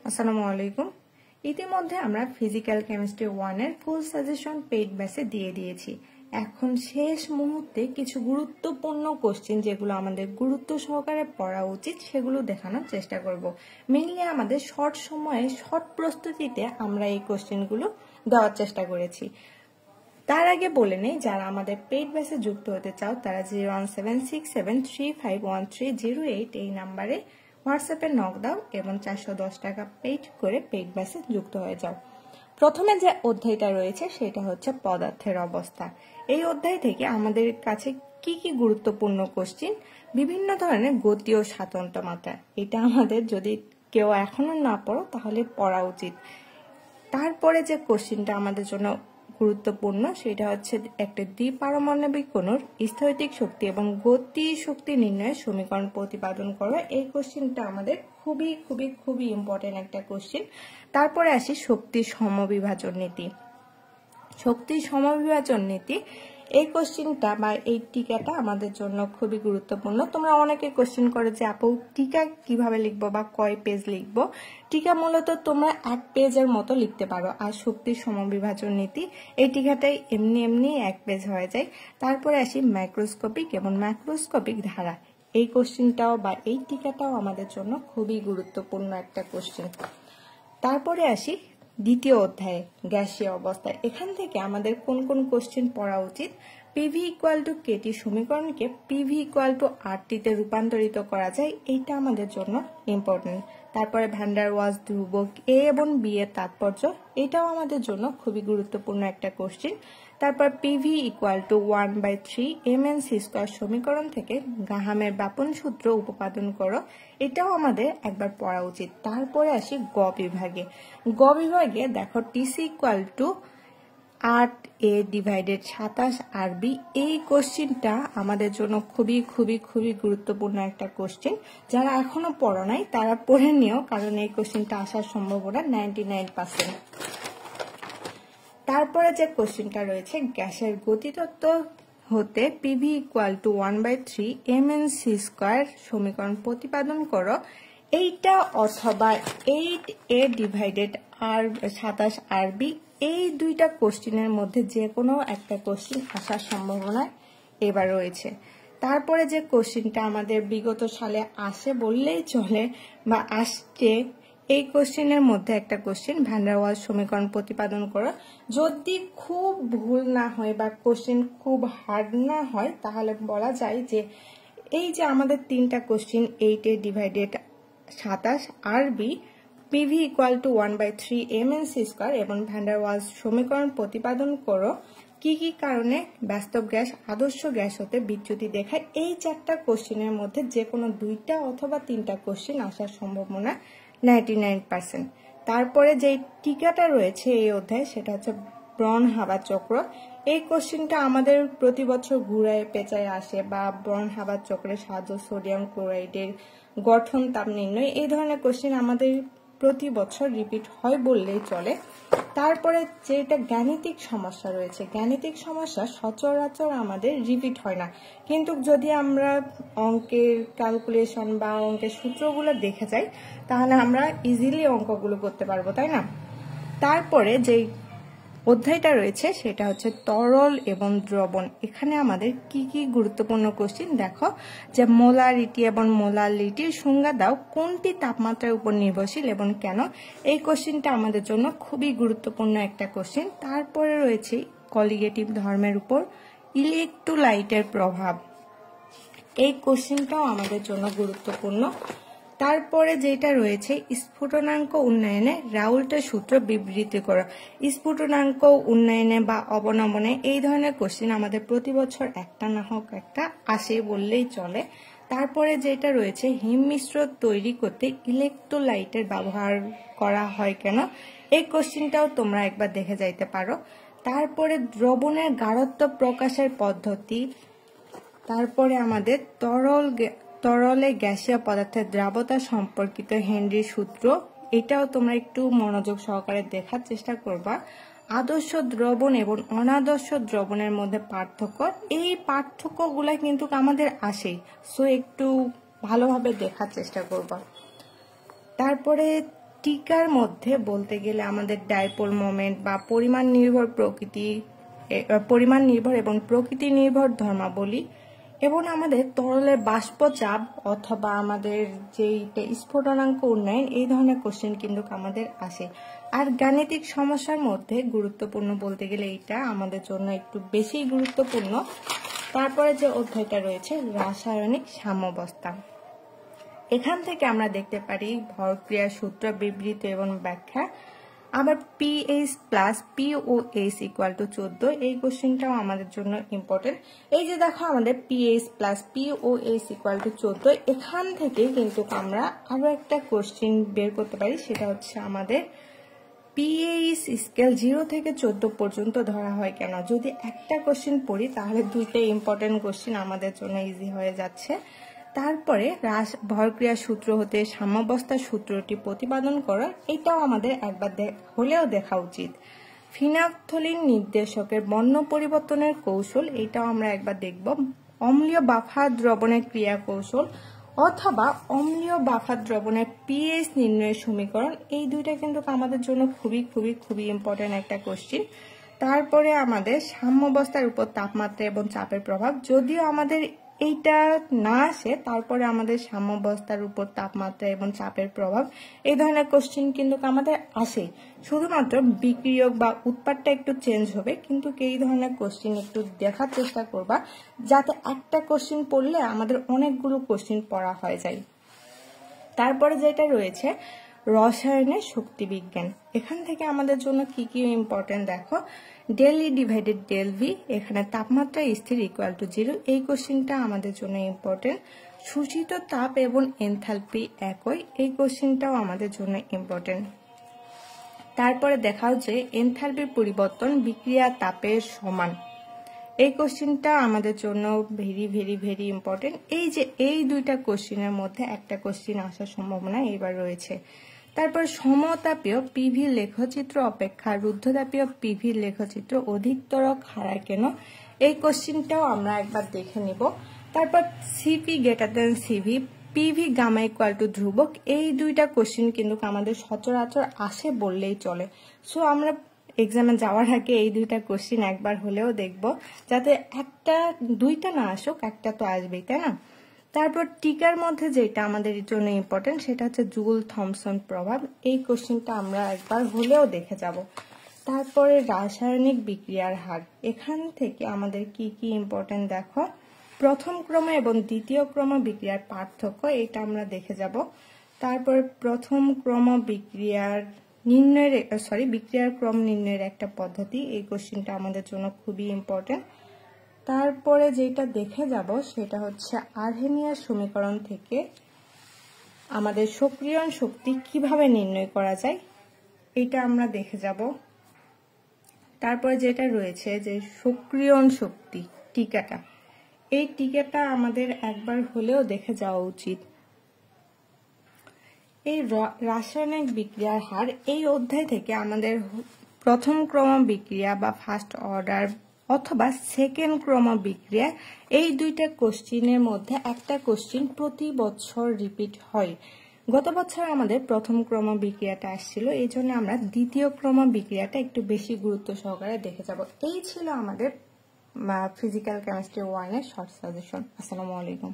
আসসালামু আলাইকুম। ইতিমধ্যে আমরা ফিজিক্যাল কেমিস্ট্রি 1 এর ফুল সাজেশন পেইড ব্যাচে দিয়ে দিয়েছি। এখন শেষ মুহূর্তে কিছু গুরুত্বপূর্ণ কোশ্চেন যেগুলো আমাদের গুরুত্ব সহকারে পড়া উচিত সেগুলো দেখানোর চেষ্টা করব। মেইনলি আমাদের শর্ট সময়ে শর্ট প্রস্তুতিতে আমরা এই কোশ্চেনগুলো দেওয়ার চেষ্টা করেছি। তার আগে বলে নেই, যারা আমাদের পেইড ব্যাচে যুক্ত হতে চাও তারা 01767351308 এই নাম্বারে হোয়াটসঅ্যাপে নক দাও এবং 410 টাকা পেইড করে পেইড ব্যাচে যুক্ত হয়ে যাও। প্রথমে যে অধ্যায়টা রয়েছে সেটা হচ্ছে পদার্থের অবস্থা। এই অধ্যায় থেকে আমাদের কাছে কি কি গুরুত্বপূর্ণ কোশ্চেন, বিভিন্ন ধরনের গতি ও স্বাতন্ত্র্য মাত্রা, এটা আমাদের যদি কেউ এখনো না পড়ো তাহলে পড়া উচিত। তারপরে যে কোশ্চেনটা আমাদের জন্য গুরুত্বপূর্ণ সেটা হচ্ছে একটা দ্বিপারমাণবিক অণুর স্থৈতিক শক্তি এবং গতি শক্তি নির্ণয়ের সমীকরণ প্রতিপাদন করো। এই কোশ্চেনটা আমাদের খুবই খুবই খুবই ইম্পর্টেন্ট একটা কোশ্চেন। তারপরে আসি শক্তির সমবিভাজন নীতি। শক্তির সমবিভাজন নীতি এই কোশ্চেনটা বা এই টিকাটা আমাদের জন্য খুবই গুরুত্বপূর্ণ। তোমরা অনেকে কোশ্চেন করে যে আপু টিকা কিভাবে লিখবো বা কয় পেজ লিখবো। টিকা মূলত তোমরা 1 পেজের মতো লিখতে পারো, আর শক্তির সমবিভাজন নীতি এই টিকাটাই এমনি এমনি 1 পেজ হয়ে যায়। তারপরে আসি মাইক্রোস্কোপিক এবং ম্যাক্রোস্কোপিক ধারা। এই কোশ্চেনটাও বা এই টিকাটাও আমাদের জন্য খুবই গুরুত্বপূর্ণ একটা কোশ্চেন। তারপরে আসি দ্বিতীয় অধ্যায়ে গ্যাসীয় অবস্থায়। এখান থেকে আমাদের কোন কোন কোশ্চেন পড়া উচিত। পিভি ইকুয়াল টু কেটি সমীকরণকে পিভি ইকুয়াল টু আরটিতে রূপান্তরিত করা যায়, এইটা আমাদের জন্য ইম্পর্টেন্ট। তারপরে ভ্যান ডার ওয়ালস ধ্রুবক এ এবং বি এর তাৎপর্য, এটাও আমাদের জন্য খুবই গুরুত্বপূর্ণ একটা কোশ্চেন। তারপর পিভি ইকুয়াল টু 1/3 mc² সমীকরণ থেকে গাহামের ব্যাপন সূত্র উপপাদন করো, এটাও আমাদের একবার পড়া উচিত। তারপরে আসি গ বিভাগে। গ বিভাগে দেখো TC equal to 8a divided 27 rb। এই কোশ্চেনটা আমাদের জন্য খুবই খুবই খুবই গুরুত্বপূর্ণ একটা কোশ্চেন। যারা এখনো পড়ো নাই তারা পড়ে নিও, কারণ এই কোশ্চেনটা আসার সম্ভাবনা 99%। তারপরে যে কোশ্চেনটা রয়েছে গ্যাসের গতিতত্ত্ব হতে পিভি ইকুয়াল টু 1/3 mc² সমীকরণ প্রতিপাদন করো, এইটা অথবা 8a ডিভাইডেড 27 rb। এই দুইটা কোশ্চেনের মধ্যে যে কোনো একটা কোশ্চেন আসার সম্ভাবনা এবার রয়েছে। তারপরে যে কোশ্চেনটা আমাদের বিগত সালে আসে বললেই চলে বা আসছে, এই কোশ্চেনের মধ্যে একটা কোশ্চেন ভ্যান ডার ওয়ালস সমীকরণ প্রতিপাদন করো। যদি খুব ভুল না হয় বা কোশ্চেন খুব হার্ড না হয় তাহলে বলা যায় যে এই যে আমাদের তিনটা question 8a divided 27 rb, PV equal to 1/3 mc² এবং ভ্যান ডার ওয়ালস সমীকরণ প্রতিপাদন করো, কি কি কারণে বাস্তব গ্যাস আদর্শ গ্যাস হতে বিচ্যুতি দেখায়, এই 4টা কোশ্চেনের মধ্যে যে কোনো 2টা অথবা 3টা কোশ্চেন আসার সম্ভাবনা 99%। তারপরে যে টিকাটা রয়েছে এই অধ্যায়ে সেটা হচ্ছে ব্রন হাবার চক্র। এই কোশ্চেনটা আমাদের প্রতি বছর ঘুরায় পেঁচায় আসে, বা ব্রন হাবার চক্রের সাহায্য সোডিয়াম ক্লোরাইডের গঠন তাপ নির্ণয়, এই ধরনের কোশ্চেন আমাদের প্রতি বছর রিপিট হয় বললেই চলে। তারপরে যেটা গাণিতিক সমস্যা রয়েছে, গাণিতিক সমস্যা সচরাচর আমাদের রিপিট হয় না, কিন্তু যদি আমরা অঙ্কের ক্যালকুলেশন বা অঙ্কের সূত্রগুলো দেখে যাই তাহলে আমরা ইজিলি অঙ্কগুলো করতে পারবো, তাই না। তারপরে যে অধ্যায়টা রয়েছে সেটা হচ্ছে তরল এবং দ্রবণ। এখানে আমাদের কি কি গুরুত্বপূর্ণ কোশ্চেন দেখো, যে মোলারিটি এবং মোলারিটির সংজ্ঞা দাও, কোনটি তাপমাত্রার উপর নির্ভরশীল এবং কেন। এই কোশ্চেনটা আমাদের জন্য খুবই গুরুত্বপূর্ণ একটা কোশ্চেন। তারপরে রয়েছে কলিগেটিভ ধর্মের উপর ইলেকট্রোলাইটের প্রভাব, এই কোশ্চেনটাও আমাদের জন্য গুরুত্বপূর্ণ। তারপরে যেটা রয়েছে স্ফুটনাঙ্ক উন্নয়নে রাউল্টের সূত্র বিবৃতি করো। স্ফুটনাঙ্ক উন্নয়নে বা অবনমনে এই ধরনের কোশ্চেন আমাদের প্রতি বছর একটা না হোক একটা আসে বললেই চলে। তারপরে যেটা রয়েছে হিম মিশ্র তৈরি করতে ইলেকট্রোলাইটের ব্যবহার করা হয় কেন, এই কোশ্চেনটাও তোমরা একবার দেখে যাইতে পারো। তারপরে দ্রবণের গাঢ়ত্ব প্রকাশের পদ্ধতি। তারপরে আমাদের তরলে গ্যাসীয় পদার্থের দ্রাবতা সম্পর্কিত হেনরির সূত্র, এটাও তোমরা একটু মনোযোগ সহকারে দেখার চেষ্টা করবা। আদর্শ দ্রবণ এবং অনাদর্শ দ্রবণের মধ্যে পার্থক্য, এই পার্থক্যগুলো কিন্তু আমাদের আসেই, সো একটু ভালোভাবে দেখার চেষ্টা করবা। তারপরে টিকার মধ্যে বলতে গেলে আমাদের ডাইপোল মোমেন্ট বা পরিমাণ নির্ভর এবং প্রকৃতি নির্ভর ধর্মাবলী এবং আমাদের তরলের বাষ্পচাপ অথবা আমাদের যেই স্ফুটনাঙ্ক উন্নয়ন, এই ধরনের কোশ্চেন কিন্তু আমাদের আসে। আর গাণিতিক সমস্যার মধ্যে গুরুত্বপূর্ণ বলতে গেলে এইটা আমাদের জন্য একটু বেশি গুরুত্বপূর্ণ। তারপরে যে অধ্যায়টা রয়েছে রাসায়নিক সাম্যাবস্থা, এখান থেকে আমরা দেখতে পারি ভরক্রিয়ার সূত্র, বিবৃতি এবং ব্যাখ্যা। আবার pH plus pOH equal to 14, এই কোশ্চেনটাও আমাদের জন্য ইম্পর্টেন্ট। এই যে দেখো আমাদের pH plus pOH equal to 14, এখান থেকে কিন্তু আমরা আরো একটা কোশ্চেন বের করতে পারি, সেটা হচ্ছে আমাদের পিএইচ স্কেল 0 থেকে 14 পর্যন্ত ধরা হয় কেন। যদি একটা কোশ্চেন পড়ি তাহলে দুইটাই ইম্পর্টেন্ট কোশ্চেন আমাদের জন্য ইজি হয়ে যাচ্ছে। তারপরে ভরক্রিয়া সূত্র হতে সাম্যাবস্থার সূত্রটি প্রতিপাদন করা, এটাও আমাদের একবার হলেও দেখা উচিত। ফিনাফথলিন নির্দেশকের বর্ণ পরিবর্তনের কৌশল, এটাও আমরা একবার দেখব। অম্লীয় বাফা দ্রবণের ক্রিয়া কৌশল অথবা অম্লীয় বাফা দ্রবণের পিএইচ নির্ণয়ের সমীকরণ, এই দুইটা কিন্তু আমাদের জন্য খুবই খুবই খুবই ইম্পর্টেন্ট একটা কোশ্চেন। তারপরে আমাদের সাম্যাবস্থার উপর তাপমাত্রা এবং চাপের প্রভাব, যদিও আমাদের এইটা না আসে, তারপরে আমাদের সাম্যাবস্থার উপর তাপমাত্রা এবং চাপের প্রভাব, এই ধরনের কোশ্চেন কিন্তু আমাদের আসে। শুধুমাত্র বিক্রিয়ক বা উৎপাদটা একটু চেঞ্জ হবে, কিন্তু এই ধরনের কোশ্চেন একটু দেখার চেষ্টা করবা, যাতে একটা কোশ্চেন পড়লে আমাদের অনেকগুলো কোশ্চেন পড়া হয়ে যায়। তারপরে যেটা রয়েছে রসায়নের শক্তি বিজ্ঞান, এখান থেকে আমাদের জন্য কি কি ইম্পর্টেন্ট দেখো। Del E divided del V, এখানে তাপমাত্রা স্থির ইকুয়াল টু 0, এই কোশ্চেনটা আমাদের জন্য ইম্পর্টেন্ট। শোষিত তাপ এবং এনথালপি একই, এই কোশ্চেনটাও আমাদের জন্য ইম্পর্টেন্ট। তারপরে দেখাও যে এনথালপির পরিবর্তন বিক্রিয়া তাপের সমান, এই কোশ্চেনটা আমাদের জন্য ভেরি ভেরি ভেরি ইম্পর্টেন্ট। এই যে এই দুইটা কোশ্চেনের মধ্যে একটা কোশ্চেন আসার সম্ভাবনা এবার রয়েছে। তারপর সমতাপীয় পিভি লেখচিত্র অপেক্ষা রুদ্ধতাপীয় পিভি লেখচিত্র অধিকতর খাড়া কেন, এই কোশ্চেনটাও আমরা একবার দেখে নিব। তারপর CP greater than CV, PV gamma equal to ধ্রুবক, এই দুইটা কোশ্চেন কিন্তু আমাদের সচরাচর আসে বললেই চলে। সো আমরা এক্সামে যাওয়ার আগে এই দুইটা কোশ্চেন একবার হলেও দেখব, যাতে দুইটা না আসুক, একটা তো আসবেই, তাই না। তারপর টিকার মধ্যে যেটা আমাদের জন্য ইম্পর্টেন্ট সেটা হচ্ছে জুল থমসন প্রভাব, এই কোশ্চেনটা আমরা একবার হলেও দেখে যাব। তারপরে রাসায়নিক বিক্রিয়ার হার, এখান থেকে আমাদের কি কি ইম্পর্টেন্ট দেখো। প্রথম ক্রম এবং দ্বিতীয় ক্রম বিক্রিয়ার পার্থক্য, এটা আমরা দেখে যাব। তারপর প্রথম ক্রম বিক্রিয়ার ক্রম নির্ণয়ের একটা পদ্ধতি, এই কোশ্চেনটা আমাদের জন্য খুবই ইম্পর্টেন্ট। তারপরে যেটা দেখে যাব সেটা হচ্ছে আর্হেনিয়ার সমীকরণ থেকে আমাদের সক্রিয়ণ শক্তি কিভাবে নির্ণয় করা যায়, এটা আমরা দেখে যাব। তারপরে যেটা রয়েছে যে সক্রিয়ণ শক্তি টিকাটা, এই টিকাটা আমাদের একবার হলেও দেখে যাওয়া উচিত। এই রাসায়নিক বিক্রিয়ার হার, এই অধ্যায় থেকে আমাদের প্রথম ক্রম বিক্রিয়া বা ফার্স্ট অর্ডার অথবা সেকেন্ড ক্রম বিক্রিয়া, এই দুইটা কোশ্চেনের মধ্যে একটা কোশ্চেন প্রতি বছর রিপিট হয়। গত বছর আমাদের প্রথম ক্রম বিক্রিয়াটা আসছিল, এই জন্য আমরা দ্বিতীয় ক্রম বিক্রিয়াটা একটু বেশি গুরুত্ব সহকারে দেখে যাব। এই ছিল আমাদের ফিজিক্যাল কেমিস্ট্রি 1 এর শর্ট সাজেশন। আসসালামু আলাইকুম।